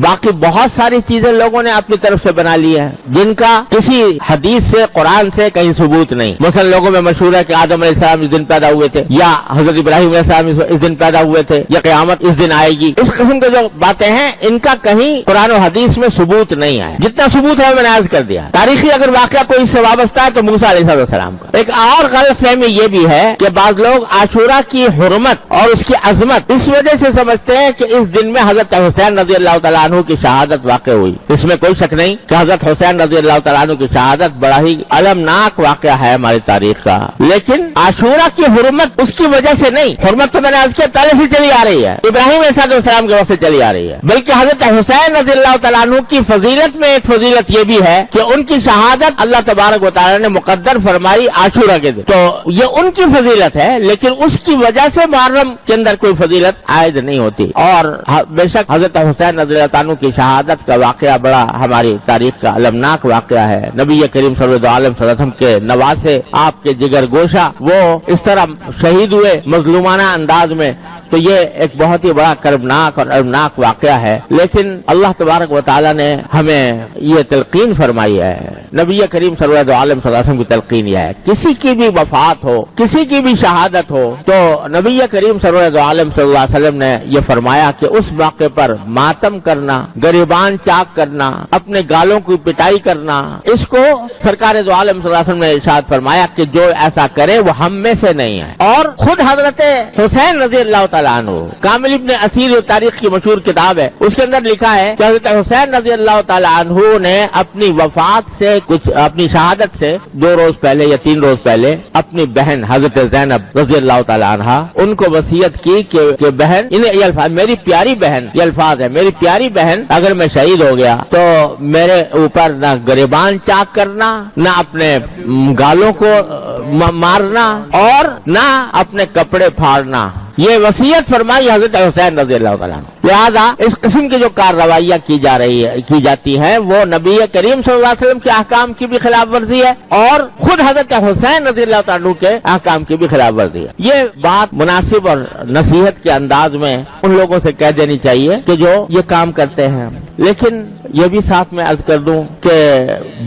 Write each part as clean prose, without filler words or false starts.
باقی بہت ساری چیزیں لوگوں نے اپنی طرف سے بنا لی ہے جن کا کسی حدیث سے قرآن سے کہیں ثبوت نہیں. مثلا لوگوں میں مشہور ہے کہ آدم علیہ السلام اس دن پیدا ہوئے تھے, یا حضرت ابراہیم علیہ السلام اس دن پیدا ہوئے تھے, یا قیامت اس دن آئے گی. اس قسم کے جو باتیں ہیں ان کا کہیں قرآن و حدیث میں ثبوت نہیں ہے. جتنا ثبوت ہے میں نے عرض کر دیا. تاریخی اگر واقعہ کوئی اس سے وابستہ ہے تو موسیٰ علیہ السلام کا. ایک اور غلط فہمی یہ بھی ہے کہ بعض لوگ عاشورہ کی حرمت اور اس کی عظمت اس وجہ سے سمجھتے ہیں کہ اس دن میں حضرت حسین رضی اللہ تعالیٰ عنہ کی شہادت واقع ہوئی. اس میں کوئی شک نہیں کہ حضرت حسین رضی اللہ تعالیٰ عنہ کی شہادت بڑا ہی المناک واقعہ ہے ہماری تاریخ کا. لیکن عاشورہ کی حرمت اس کی وجہ سے نہیں. حرمت تو میں نے عرض کیا پہلے سے چلی آ رہی ہے, ابراہیم علیہ السلام کے وقت سے چلی آ رہی ہے. بلکہ حضرت حسین رضی اللہ تعالیٰ عنہ کی فضیلت میں ایک فضیلت یہ بھی ہے کہ ان کی شہادت اللہ تبارک و تعالیٰ نے مقدر فرمائی عاشورہ کے دن. تو یہ ان کی فضیلت ہے, لیکن اس کی وجہ سے محرم کے اندر کوئی فضیلت عائد نہیں ہوتی. اور بے شک حضرت حسین رضی اللہ عنہ کی شہادت کا واقعہ بڑا ہماری تاریخ کا المناک واقعہ ہے. نبی کریم صلی اللہ علیہ وسلم کے نواسے, آپ کے جگر گوشہ, وہ اس طرح شہید ہوئے مظلومانہ انداز میں. تو یہ ایک بہت ہی بڑا کربناک اور المناک واقعہ ہے. لیکن اللہ تبارک و تعالیٰ نے ہمیں یہ تلقین فرمائی ہے, نبی کریم صلی اللہ علیہ وسلم کی تلقین یہ ہے, کسی کی بھی وفات ہو, کسی کی بھی شہادت ہو, تو نبی کریم صلی اللہ علیہ وسلم نے یہ فرمایا کہ اس موقع پر ماتم کرنا, گریبان چاک کرنا, اپنے گالوں کی پٹائی کرنا, اس کو سرکار دو عالم صلی اللہ علیہ وسلم نے ارشاد فرمایا کہ جو ایسا کرے وہ ہم میں سے نہیں ہے. اور خود حضرت حسین رضی اللہ تعالیٰ عنہ, کامل ابن اسیر تاریخ کی مشہور کتاب ہے, اس کے اندر لکھا ہے کہ حضرت حسین رضی اللہ تعالیٰ عنہ نے اپنی وفات سے کچھ, اپنی شہادت سے 2 روز پہلے یا 3 روز پہلے اپنی بہن حضرت زینب رضی اللہ تعالیٰ عنہ ان کو وصیت کی کہ بہن, یہ الفاظ میری پیاری بہن, یہ الفاظ ہے میری پیاری بہن, اگر میں شہید ہو گیا تو میرے اوپر نہ گریبان چاک کرنا, نہ اپنے گالوں کو مارنا, اور نہ اپنے کپڑے پھاڑنا. یہ وصیت فرمائی حضرت حسین رضی اللہ تعالیٰ عنہ. لہذا اس قسم کی جو کارروائیاں کی جاتی ہیں وہ نبی کریم صلی اللہ علیہ وسلم کے احکام کی بھی خلاف ورزی ہے, اور خود حضرت حسین رضی اللہ تعالیٰ عنہ کے احکام کی بھی خلاف ورزی ہے. یہ بات مناسب اور نصیحت کے انداز میں ان لوگوں سے کہہ دینی چاہیے کہ جو یہ کام کرتے ہیں. لیکن یہ بھی ساتھ میں عرض کر دوں کہ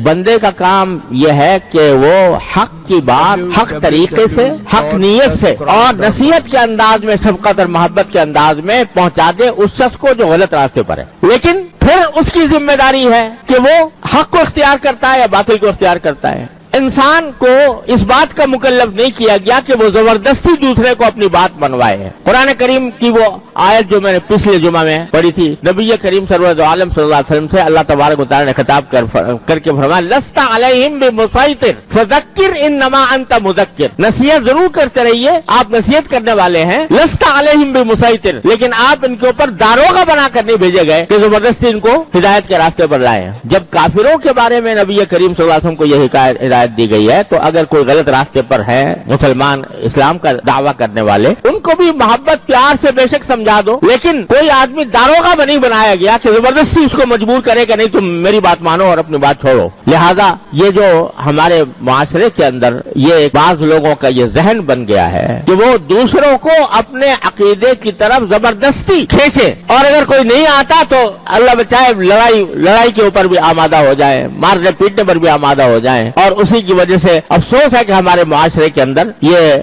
بندے کا کام یہ ہے کہ وہ حق کی بات حق طریقے سے, حق نیت سے اور نصیحت کے انداز میں, شفقت اور محبت کے انداز میں پہنچا دے اس شخص کو جو غلط راستے پر ہے. لیکن پھر اس کی ذمہ داری ہے کہ وہ حق کو اختیار کرتا ہے یا باطل کو اختیار کرتا ہے. انسان کو اس بات کا مکلف نہیں کیا گیا کہ وہ زبردستی دوسرے کو اپنی بات منوائے. قرآن کریم کی وہ آیت جو میں نے پچھلے جمعہ میں پڑھی تھی, نبی کریم صلی اللہ علیہ وسلم سے اللہ تبارک و تعالی نے خطاب کر کے فرمایا لست علیہم بمسیطر فذکر انما انت مذکر. نصیحت ضرور کرتے رہیے, آپ نصیحت کرنے والے ہیں. لست علیہم بمسیطر, لیکن آپ ان کے اوپر داروغہ بنا کر نہیں بھیجے گئے کہ زبردستی ان کو ہدایت کے راستے پر لائیں. جب کافروں کے بارے میں نبی کریم صلی اللہ علیہ وسلم کو یہ ہدایت دی گئی ہے تو اگر کوئی غلط راستے پر ہے, مسلمان اسلام کا دعویٰ کرنے والے, ان کو بھی محبت پیار سے بے شک سمجھا دو. لیکن کوئی آدمی داروغہ نہیں بنایا گیا کہ زبردستی اس کو مجبور کرے کہ نہیں تم میری بات مانو اور اپنی بات چھوڑو. لہذا یہ جو ہمارے معاشرے کے اندر یہ بعض لوگوں کا یہ ذہن بن گیا ہے کہ وہ دوسروں کو اپنے عقیدے کی طرف زبردستی کھینچے, اور اگر کوئی نہیں آتا تو اللہ بچائے لڑائی کے اوپر بھی آمادہ ہو جائے, مارنے پیٹنے پر بھی آمادہ ہو جائیں. اور اسی کی وجہ سے افسوس ہے کہ ہمارے معاشرے کے اندر یہ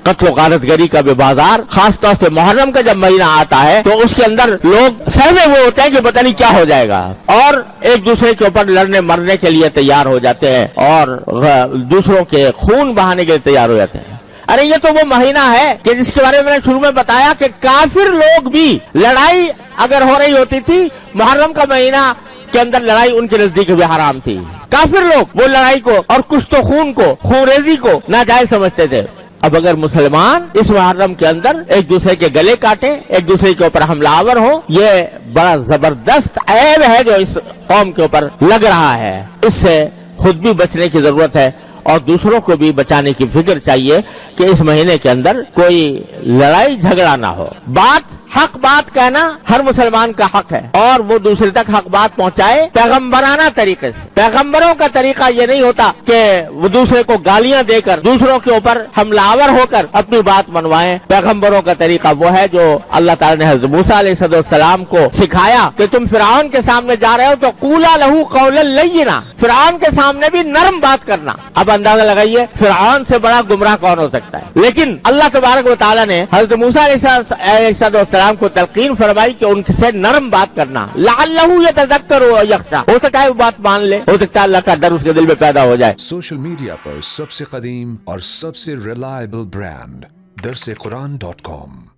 قتل و غارت گری کا بھی بازار, خاص طور سے محرم کا جب مہینہ آتا ہے تو اس کے اندر لوگ سہمے ہوئے ہوتے ہیں کہ پتہ نہیں کیا ہو جائے گا, اور ایک دوسرے کے اوپر لڑنے مرنے کے لیے تیار ہو جاتے ہیں اور دوسروں کے خون بہانے کے لیے تیار ہو جاتے ہیں. ارے یہ تو وہ مہینہ ہے کہ جس کے بارے میں نے شروع میں بتایا کہ کافر لوگ بھی, لڑائی اگر ہو رہی ہوتی تھی محرم کا مہینہ کے اندر, لڑائی ان کے نزدیک بھی حرام تھی. کافر لوگ وہ لڑائی کو اور کشت و خون کو, خون ریزی کو ناجائز سمجھتے تھے. اب اگر مسلمان اس محرم کے اندر ایک دوسرے کے گلے کاٹے, ایک دوسرے کے اوپر حملہ آور ہو, یہ بڑا زبردست عیب ہے جو اس قوم کے اوپر لگ رہا ہے. اس سے خود بھی بچنے کی ضرورت ہے اور دوسروں کو بھی بچانے کی فکر چاہیے کہ اس مہینے کے اندر کوئی لڑائی جھگڑا نہ ہو. بات حق بات کہنا ہر مسلمان کا حق ہے اور وہ دوسرے تک حق بات پہنچائے پیغمبرانہ طریقے سے. پیغمبروں کا طریقہ یہ نہیں ہوتا کہ وہ دوسرے کو گالیاں دے کر دوسروں کے اوپر حملہ آور ہو کر اپنی بات منوائیں. پیغمبروں کا طریقہ وہ ہے جو اللہ تعالیٰ نے حضرت موسیٰ علیہ السلام کو سکھایا کہ تم فرعون کے سامنے جا رہے ہو تو قولا لہو قولا لینا، فرعون کے سامنے بھی نرم بات کرنا. اب اندازہ لگائیے فرعون سے بڑا گمراہ کون ہو سکتا ہے. لیکن اللہ تبارک و تعالیٰ نے حضرت موسیٰ علیہ السلام کو تلقین فرمائی کہ ان سے نرم بات کرنا. لعلہ یتذکر و یخشی، ہو سکتا ہے وہ بات مان لے، ہو سکتا ہے اللہ کا ڈر اس کے دل میں پیدا ہو جائے. سوشل میڈیا پر سب سے قدیم اور سب سے ریلائبل برانڈ درسقرآن.com